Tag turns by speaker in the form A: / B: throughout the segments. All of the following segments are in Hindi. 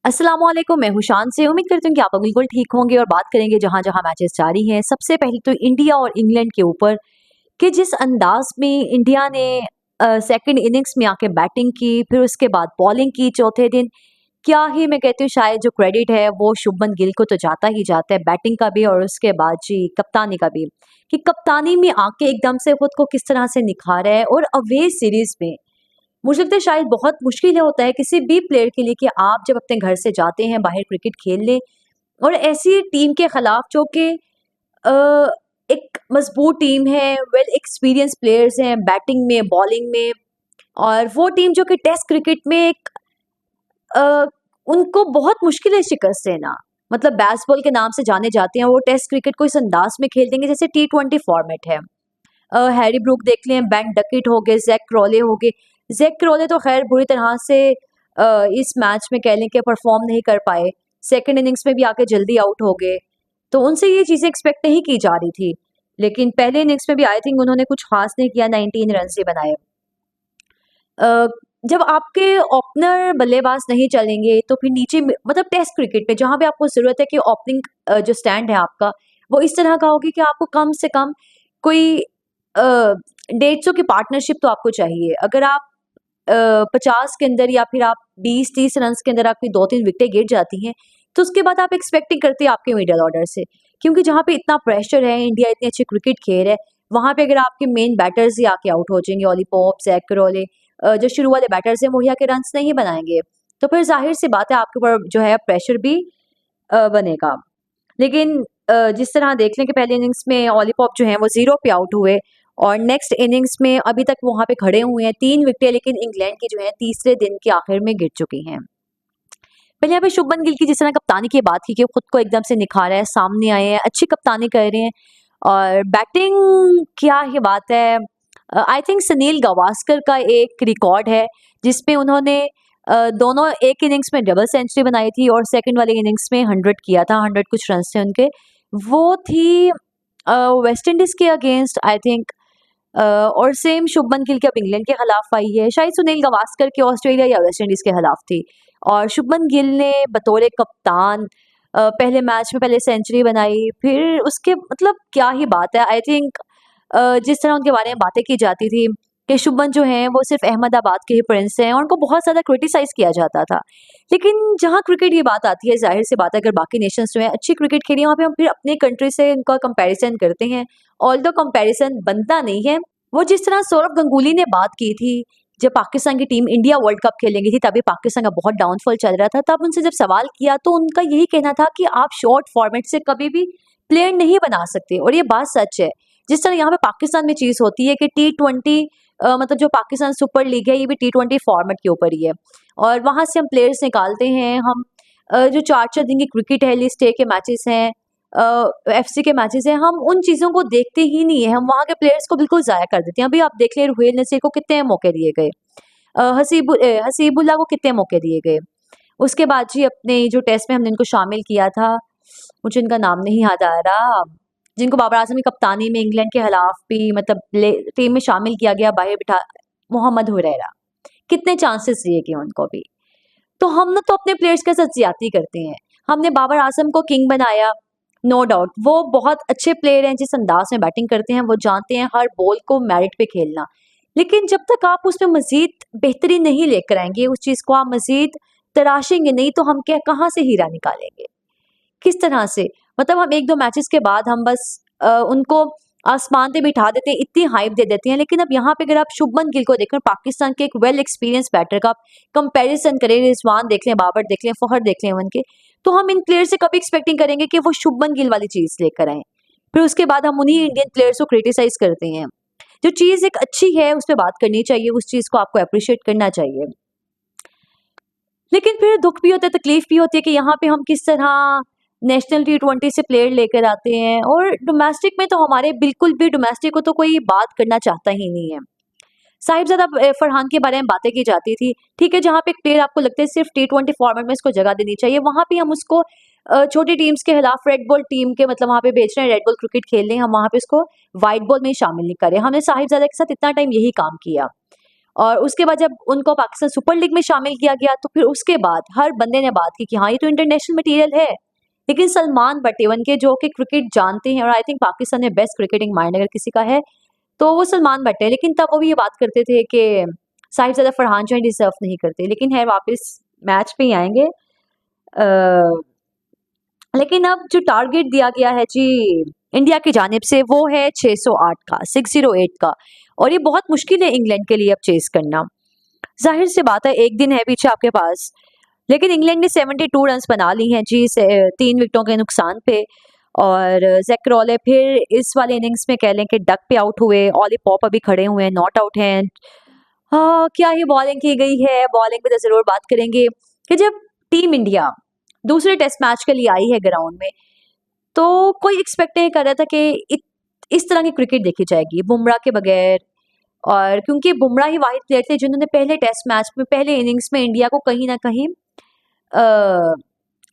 A: अस्सलाम वालेकुम, मैं हूँ शान से। उम्मीद करती हूँ कि आप लोग बिल्कुल ठीक होंगे और बात करेंगे जहाँ-जहाँ मैचेस जारी हैं। सबसे पहले तो इंडिया और इंग्लैंड के ऊपर कि जिस अंदाज़ में इंडिया ने सेकंड इनिंग्स में आके बैटिंग की, फिर उसके बाद बॉलिंग की चौथे दिन। क्या ही मैं कहती हूँ, शायद जो क्रेडिट है वो शुभमन गिल को तो जाता ही जाता है, बैटिंग का भी और उसके बाद जी कप्तानी का भी। कि कप्तानी में आके एकदम से खुद को किस तरह से निखारा है और अवे सीरीज़ में मुझे लगता है शायद बहुत मुश्किल होता है किसी भी प्लेयर के लिए कि आप जब अपने घर से जाते हैं बाहर क्रिकेट खेलने और ऐसी टीम के खिलाफ जो कि अ, एक मजबूत टीम है, वेल एक्सपीरियंस प्लेयर्स हैं बैटिंग में, बॉलिंग में, और वो टीम जो कि टेस्ट क्रिकेट में एक अ, उनको बहुत मुश्किल है शिकस्त देना। मतलब बेसबॉल के नाम से जाने जाते हैं, वो टेस्ट क्रिकेट को इस अंदाज में खेल देंगे जैसे T20 फॉर्मेट है। हैरी ब्रूक देख लें, बेन डकेट हो गए, ज़ैक क्रॉले हो गए। ज़ैक क्रॉले तो ख़ैर बुरी तरह से इस मैच में कह लें कि परफ़ॉर्म नहीं कर पाए। सेकंड इनिंग्स में भी आके जल्दी आउट हो गए। तो उनसे ये चीज़ें एक्सपेक्ट नहीं की जा रही थी। लेकिन पहले इनिंग्स में भी आई थिंक उन्होंने कुछ ख़ास नहीं किया, 19 रन्स ही बनाए। अ, जब आपके ओपनर बल्लेबाज नहीं चलेंगे तो फिर नीचे में मतलब टेस्ट क्रिकेट में जहाँ पे आपको ज़रूरत है कि ओपनिंग जो स्टैंड है आपका, वो इस तरह का होगी कि आपको कम से कम कोई 150 की पार्टनरशिप तो आपको चाहिए। अगर आप 50 के अंदर या फिर आप 20-30 रन्स के अंदर आपकी 2-3 विकेटें गिर जाती हैं, तो उसके बाद आप एक्सपेक्टिंग करते हैं आपके मिडल ऑर्डर से। क्योंकि जहाँ पे इतना प्रेशर है, इंडिया इतनी अच्छी क्रिकेट खेल रहा है, वहाँ पे अगर आपके मेन बैटर्स ही आके आउट हो जाएँगे, ऑली पॉप, ज़ैक क्रॉले, जो शुरू वाले बैटर्स हैं, वो ही आके रन्स नहीं बनाएँगे, तो फिर ज़ाहिर-सी बात है आपके ऊपर जो है प्रेशर भी बनेगा। लेकिन जिस तरह देख लें कि पहले इनिंग्स में ऑली पॉप जो हैं वो 0 पे आउट हुए और नेक्स्ट इनिंग्स में अभी तक वहाँ पे खड़े हुए हैं, 3 विकेटें लेकिन इंग्लैंड की जो है तीसरे दिन के आखिर में गिर चुकी हैं। पहले यहाँ पे शुभमन गिल की जिस तरह कप्तानी की बात की कि खुद को एकदम से निखारा है, सामने आए हैं, अच्छी कप्तानी कर रहे हैं और बैटिंग क्या ही बात है। आई थिंक सुनील गावस्कर का एक रिकॉर्ड है जिसमें उन्होंने दोनों एक इनिंग्स में डबल सेंचुरी बनाई थी और सेकंड वाले इनिंग्स में 100 किया था, 100 कुछ रन्स थे उनके। वो थी वेस्ट इंडीज़ के अगेंस्ट आई थिंक। और सेम शुभमन गिल की अब इंग्लैंड के खिलाफ आई है, शायद सुनील गावस्कर के ऑस्ट्रेलिया या वेस्ट इंडीज के खिलाफ थी। और शुभमन गिल ने बतौर कप्तान पहले मैच में पहले सेंचुरी बनाई, फिर उसके मतलब क्या ही बात है। आई थिंक जिस तरह उनके बारे में बातें की जाती थी कि शुभमन जो हैं वो सिर्फ अहमदाबाद के ही प्रिंस हैं और उनको बहुत ज़्यादा क्रिटिसाइज़ किया जाता था। लेकिन जहाँ क्रिकेट की बात आती है, ज़ाहिर-सी बात है अगर बाकी नेशंस जो हैं अच्छी क्रिकेट खेली, वहाँ पे हम फिर अपने कंट्री से इनका कंपैरिज़न करते हैं। ऑल्दो कंपैरिज़न बनता नहीं है। वो जिस तरह सौरव गंगुली ने बात की थी, जब पाकिस्तान की टीम इंडिया वर्ल्ड कप खेलेंगी थी, तभी पाकिस्तान का बहुत डाउनफॉल चल रहा था। तब उनसे जब सवाल किया तो उनका यही कहना था कि आप शॉर्ट फॉर्मेट से कभी भी प्लेयर नहीं बना सकते, और ये बात सच है। जिस तरह यहाँ पे पाकिस्तान में चीज़ होती है कि T20 मतलब जो पाकिस्तान सुपर लीग है, ये भी T20 फॉर्मेट के ऊपर ही है और वहाँ से हम प्लेयर्स निकालते हैं। हम जो 4-4 दिन की क्रिकेट है, लिस्ट ए के मैचेस हैं, एफसी के मैचेस हैं, हम उन चीज़ों को देखते ही नहीं है, हम वहाँ के प्लेयर्स को बिल्कुल ज़ाया कर देते हैं। अभी आप देख लें रुहेल नसीर को कितने मौके दिए गए, हसीबुल्लाह को कितने मौके दिए गए। उसके बाद जी अपने जो टेस्ट में हमने इनको शामिल किया था, मुझे इनका नाम नहीं याद आ रहा, जिनको बाबर आज़म की कप्तानी में इंग्लैंड के खिलाफ भी मतलब टीम में शामिल किया गया, बाहर बिठा, मोहम्मद हुरैरा, कितने चांसेस दिए गए उनको भी। तो हम ना तो अपने प्लेयर्स के साथ ज्यादती करते हैं। हमने बाबर आजम को किंग बनाया, नो डाउट वो बहुत अच्छे प्लेयर हैं, जिस अंदाज में बैटिंग करते हैं वो जानते हैं हर बॉल को मेरिट पे खेलना। लेकिन जब तक आप उसमें मजीद बेहतरी नहीं लेकर आएंगे, उस चीज़ को आप मजीद तराशेंगे नहीं, तो हम क्या कहाँ से हीरा निकालेंगे, किस तरह से? मतलब हम 1-2 मैचेस के बाद हम बस उनको आसमान पे बिठा देते हैं, इतनी हाइप दे देते हैं। लेकिन अब यहाँ पे अगर आप शुभमन गिल को देखें, पाकिस्तान के एक वेल एक्सपीरियंस बैटर का आप कंपैरिजन करें, रिजवान देख लें, बाबर देख लें, फहर देख लें उनके, तो हम इन प्लेयर से कभी एक्सपेक्टिंग करेंगे कि वो शुभमन गिल वाली चीज़ लेकर आएँ। फिर उसके बाद हम उन्हीं इंडियन प्लेयर्स को क्रिटिसाइज़ करते हैं। जो चीज़ एक अच्छी है, उस पे बात करनी चाहिए, उस चीज़ को आपको एप्रिशिएट करना चाहिए। लेकिन फिर दुःख भी होता है, तकलीफ भी होती है कि यहाँ पे हम किस तरह नेशनल T20 से प्लेयर लेकर आते हैं और डोमेस्टिक में तो हमारे बिल्कुल भी डोमेस्टिक को तो कोई बात करना चाहता ही नहीं है। साहिबजादा फरहान के बारे में बातें की जाती थी, ठीक है, जहाँ पे एक प्लेयर आपको लगता है सिर्फ T20 फॉर्मेट में इसको जगह देनी चाहिए, वहाँ पे हम उसको छोटी टीम्स के खिलाफ रेड बॉल टीम के मतलब वहाँ पे भेज रहे हैं, रेड बॉल क्रिकेट खेल रहे हैं, हम वहाँ पे उसको व्हाइट बॉल में ही शामिल नहीं कर रहे। हमने साहिबजादा के साथ इतना टाइम यही काम किया और उसके बाद जब उनको पाकिस्तान सुपर लीग में शामिल किया गया तो फिर उसके बाद हर बंदे ने बात की कि हाँ ये तो इंटरनेशनल मटेरियल है। लेकिन सलमान बट्टेवन के जो कि क्रिकेट जानते हैं और आई थिंक पाकिस्तान में बेस्ट क्रिकेटिंग माइंड अगर किसी का है तो वो सलमान बट्टे हैं। लेकिन तब वो भी ये बात करते थे कि साहिबजादा फरहान जो है डिजर्व नहीं करते, लेकिन है वापस मैच पे ही आएंगे। लेकिन अब जो टारगेट दिया गया है जी इंडिया की जानिब से वो है 608 का, 608 का, और ये बहुत मुश्किल है इंग्लैंड के लिए अब चेस करना। जाहिर सी बात है एक दिन है पीछे आपके पास, लेकिन इंग्लैंड ने 72 रन्स बना ली हैं जी 3 विकेटों के नुकसान पे। और जैक क्रॉले फिर इस वाले इनिंग्स में कह लें कि डक पे आउट हुए, ऑली पॉप अभी खड़े हुए हैं, नॉट आउट हैं। हाँ, क्या ही बॉलिंग की गई है, बॉलिंग पे तो ज़रूर बात करेंगे कि जब टीम इंडिया दूसरे टेस्ट मैच के लिए आई है ग्राउंड में, तो कोई एक्सपेक्ट नहीं कर रहा था कि इस तरह की क्रिकेट देखी जाएगी बुमराह के बगैर। और क्योंकि बुमराह ही वाहिद प्लेयर थे जिन्होंने पहले टेस्ट मैच में पहले इनिंग्स में इंडिया को कहीं ना कहीं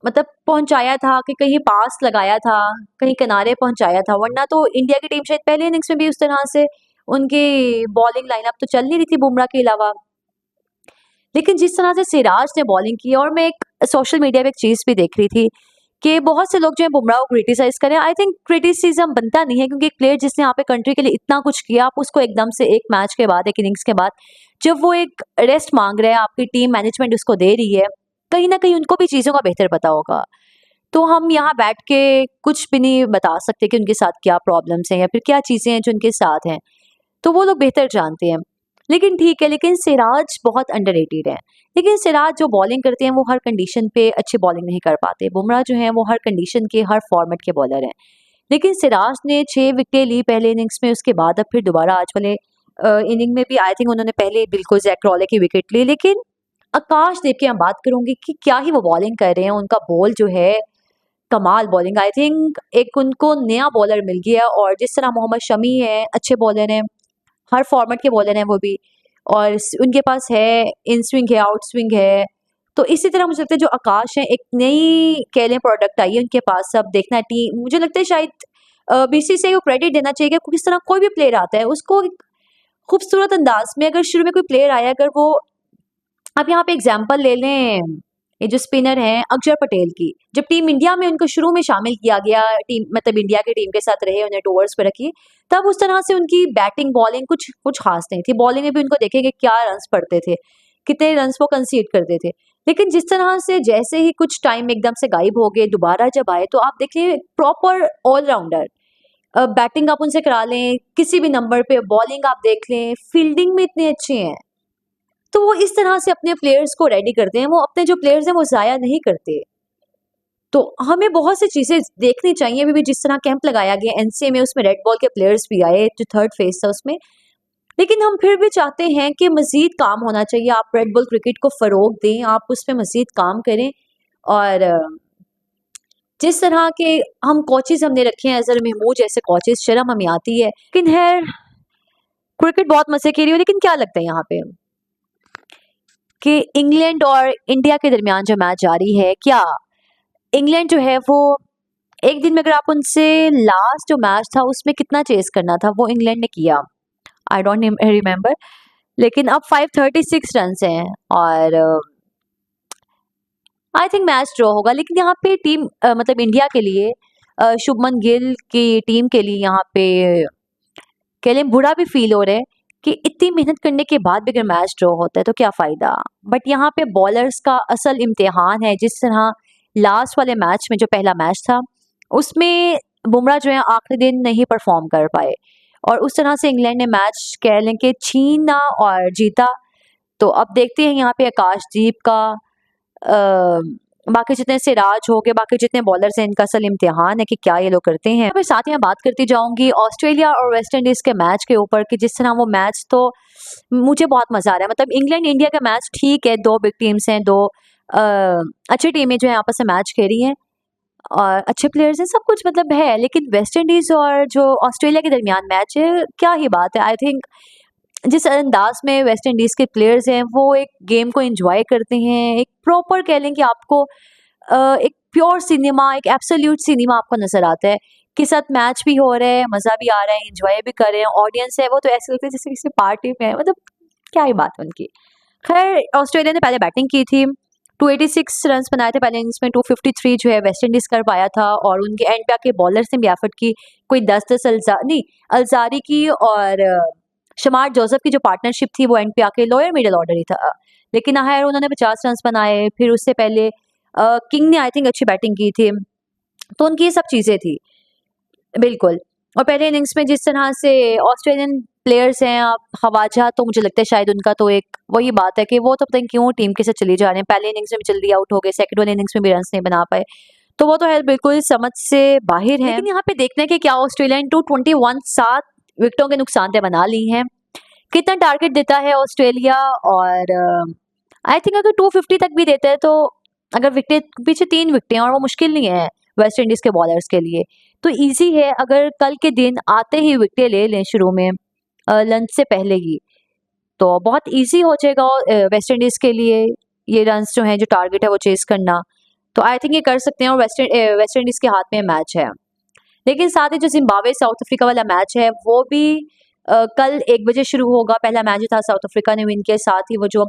A: मतलब पहुंचाया था, कि कहीं पास लगाया था, कहीं किनारे पहुंचाया था, वरना तो इंडिया की टीम शायद पहले इनिंग्स में भी उस तरह से उनकी बॉलिंग लाइनअप तो चल नहीं रही थी बुमराह के अलावा। लेकिन जिस तरह से सिराज ने बॉलिंग की, और मैं एक सोशल मीडिया पे एक चीज़ भी देख रही थी कि बहुत से लोग जो है बुमराह को क्रिटिसाइज करें। आई थिंक क्रिटिसिज्म बनता नहीं है, क्योंकि एक प्लेयर जिसने यहाँ पे कंट्री के लिए इतना कुछ किया, आप उसको एकदम से एक मैच के बाद, एक इनिंग्स के बाद जब वो एक रेस्ट मांग रहा है, आपकी टीम मैनेजमेंट उसको दे रही है, कहीं ना कहीं उनको भी चीज़ों का बेहतर पता होगा। तो हम यहाँ बैठ के कुछ भी नहीं बता सकते कि उनके साथ क्या प्रॉब्लम्स हैं या फिर क्या चीज़ें हैं जो उनके साथ हैं, तो वो लोग बेहतर जानते हैं। लेकिन ठीक है, लेकिन सिराज बहुत अंडररेटेड है। लेकिन सिराज जो बॉलिंग करते हैं वो हर कंडीशन पे अच्छी बॉलिंग नहीं कर पाते। बुमराह जो हैं वो हर कंडीशन के, हर फॉर्मेट के बॉलर हैं। लेकिन सिराज ने 6 विकेटें ली पहले इनिंग्स में, उसके बाद अब फिर दोबारा आज वाले इनिंग में भी आई थिंक उन्होंने पहले बिल्कुल जैक क्रॉले की विकेट ली। लेकिन आकाशदीप की हम बात करूंगी कि क्या ही वो बॉलिंग कर रहे हैं, उनका बॉल जो है कमाल बॉलिंग। आई थिंक एक उनको नया बॉलर मिल गया, और जिस तरह मोहम्मद शमी है अच्छे बॉलर हैं, हर फॉर्मेट के बॉलर हैं वो भी, और उनके पास है इन स्विंग है, आउट स्विंग है। तो इसी तरह मुझे लगता है जो आकाश है एक नई कह लें प्रोडक्ट आई है उनके पास। अब देखना है टीम, मुझे लगता है शायद बीसीसीआई को क्रेडिट देना चाहिए कि किस तरह कोई भी प्लेयर आता है उसको एक खूबसूरत अंदाज में, अगर शुरू में कोई प्लेयर आया, अगर वो, अब यहाँ पे एग्जांपल ले लें ये जो स्पिनर हैं अक्षर पटेल की, जब टीम इंडिया में उनको शुरू में शामिल किया गया, टीम मतलब इंडिया की टीम के साथ रहे, उन्हें टूवर्स पे रखी, तब उस तरह से उनकी बैटिंग बॉलिंग कुछ कुछ खास नहीं थी। बॉलिंग में भी उनको देखेंगे क्या रन्स पड़ते थे, कितने रन्स वो कंसीड करते थे। लेकिन जिस तरह से जैसे ही कुछ टाइम एकदम से गायब हो गए, दोबारा जब आए तो आप देखिए प्रॉपर ऑलराउंडर। बैटिंग आप उनसे करा लें किसी भी नंबर पे, बॉलिंग आप देख लें, फील्डिंग में इतने अच्छे हैं। तो वो इस तरह से अपने प्लेयर्स को रेडी करते हैं, वो अपने जो प्लेयर्स हैं वो ज़ाया नहीं करते। तो हमें बहुत सी चीज़ें देखनी चाहिए। अभी भी जिस तरह कैंप लगाया गया एनसीए में, उसमें रेड बॉल के प्लेयर्स भी आए, जो थर्ड फेज था उसमें। लेकिन हम फिर भी चाहते हैं कि मज़ीद काम होना चाहिए। आप रेड बॉल क्रिकेट को फ़रोग दें, आप उस पर मज़ीद काम करें। और जिस तरह के हम कोचेज़ हमने रखे हैं, अज़हर महमूद जैसे कोचेज़, शर्म हमें आती है। लेकिन है क्रिकेट बहुत मज़े की रही हो। लेकिन क्या लगता है यहाँ पे कि इंग्लैंड और इंडिया के दरमियान जो मैच जारी है, क्या इंग्लैंड जो है वो एक दिन में, अगर आप उनसे लास्ट जो मैच था उसमें कितना चेस करना था वो इंग्लैंड ने किया, आई डोंट रिमेम्बर। लेकिन अब 536 रन हैं, और आई थिंक मैच ड्रॉ होगा। लेकिन यहाँ पे टीम मतलब इंडिया के लिए शुभमन गिल की टीम के लिए यहाँ पे कह लें बुरा भी फील हो रहा है कि इतनी मेहनत करने के बाद भी अगर मैच ड्रॉ होता है तो क्या फ़ायदा। बट यहाँ पे बॉलर्स का असल इम्तिहान है। जिस तरह लास्ट वाले मैच में जो पहला मैच था उसमें बुमराह जो है आखिरी दिन नहीं परफॉर्म कर पाए, और उस तरह से इंग्लैंड ने मैच कह लें कि छीना और जीता। तो अब देखते हैं यहाँ पे आकाशदीप का, बाकी जितने सिराज हो गए, बाकी जितने बॉलर्स हैं, इनका असल इम्तिहान है कि क्या ये लोग करते हैं। मैं साथ ही मैं बात करती जाऊंगी ऑस्ट्रेलिया और वेस्ट इंडीज के मैच के ऊपर कि जिस तरह वो मैच, तो मुझे बहुत मजा आ रहा है। मतलब इंग्लैंड इंडिया का मैच ठीक है, दो बिग टीम्स हैं, दो अच्छी टीमें जो है आपस में मैच खेल रही हैं और अच्छे प्लेयर्स हैं, सब कुछ मतलब है। लेकिन वेस्ट इंडीज और जो ऑस्ट्रेलिया के दरमियान मैच है, क्या ही बात है। आई थिंक जिस अंदाज में वेस्ट इंडीज़ के प्लेयर्स हैं वो एक गेम को एंजॉय करते हैं, एक प्रॉपर कह लें कि आपको एक प्योर सिनेमा, एक एब्सोल्यूट सिनेमा आपको नज़र आता है कि साथ मैच भी हो रहा है, मज़ा भी आ रहा है, एंजॉय भी कर रहे हैं। ऑडियंस है वो तो ऐसे लगता है जैसे किसी पार्टी में है। मतलब क्या ही बात है उनकी। खैर ऑस्ट्रेलिया ने पहले बैटिंग की थी, 286 रन्स बनाए थे पहले इनिंग्स में, 253 जो है वेस्ट इंडीज़ कर पाया था और उनके एंड पे आके बॉलर्स ने भी एफर्ट की, कोई 10-10 अल्जारी की और शमार जोसेफ की जो पार्टनरशिप थी वो एंड पे आके लोअर मिडल ऑर्डर ही था। लेकिन खैर उन्होंने 50 रन्स बनाए, फिर उससे पहले किंग ने आई थिंक अच्छी बैटिंग की थी, तो उनकी ये सब चीज़ें थी। बिल्कुल। और पहले इनिंग्स में जिस तरह से ऑस्ट्रेलियन प्लेयर्स हैं खवाजा, तो मुझे लगता है शायद उनका तो एक वही बात है कि वो तो पता नहीं क्यों टीम के साथ चले जा रहे हैं। पहले इनिंग्स में भी जल्दी आउट हो गए, सेकंड वाले इनिंग्स में भी रन्स नहीं बना पाए। तो वो तो है बिल्कुल समझ से बाहर है। लेकिन यहाँ पे देखना है कि क्या ऑस्ट्रेलिया ने 221 7 विकेटों के नुकसान तय बना ली हैं। कितना टारगेट देता है ऑस्ट्रेलिया और आई थिंक अगर 250 तक भी देता है तो अगर विकेट पीछे 3 विकेटें और वो मुश्किल नहीं है वेस्ट इंडीज के बॉलर्स के लिए, तो इजी है अगर कल के दिन आते ही विकेटें ले लें शुरू में लंच से पहले ही, तो बहुत इजी हो जाएगा वेस्ट इंडीज के लिए ये रन्स जो हैं जो टारगेट है वो चेस करना। तो आई थिंक ये कर सकते हैं और वेस्ट इंडीज के हाथ में मैच है। लेकिन साथ ही जो जिम्बाब्वे साउथ अफ्रीका वाला मैच है वो भी कल 1 बजे शुरू होगा। पहला मैच था साउथ अफ्रीका ने विन किया, साथ ही वो जो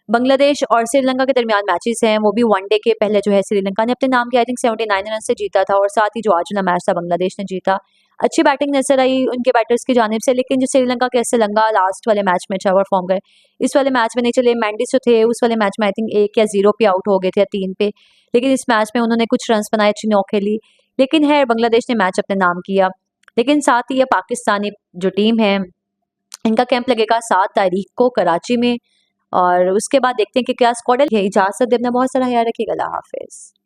A: बांग्लादेश और श्रीलंका के दरमियान मैचेस हैं वो भी वनडे के पहले जो है श्रीलंका ने अपने नाम के आई थिंक 79 रन से जीता था और साथ ही जो आज वाला मैच था बांग्लादेश ने जीता। अच्छी बैटिंग नजर आई उनके बैटर्स की जानिब से, लेकिन जो श्रीलंका के श्रीलंका लास्ट वाले मैच में अच्छा परफॉर्म करे, इस वाले मैच में नहीं चले। मैंडिस जो थे उस वाले मैच में आई थिंक 1 या 0 पे आउट हो गए थे या 3 पे, लेकिन इस मैच में उन्होंने कुछ रन बनाए, अच्छी नॉक खेली, लेकिन है बांग्लादेश ने मैच अपने नाम किया। लेकिन साथ ही ये पाकिस्तानी जो टीम है इनका कैंप लगेगा 7 तारीख को कराची में और उसके बाद देखते हैं कि क्या स्क्वाड है। इजाज़त दें, अपना बहुत सारा ख्याल रखिएगा। अल्लाह हाफिज़।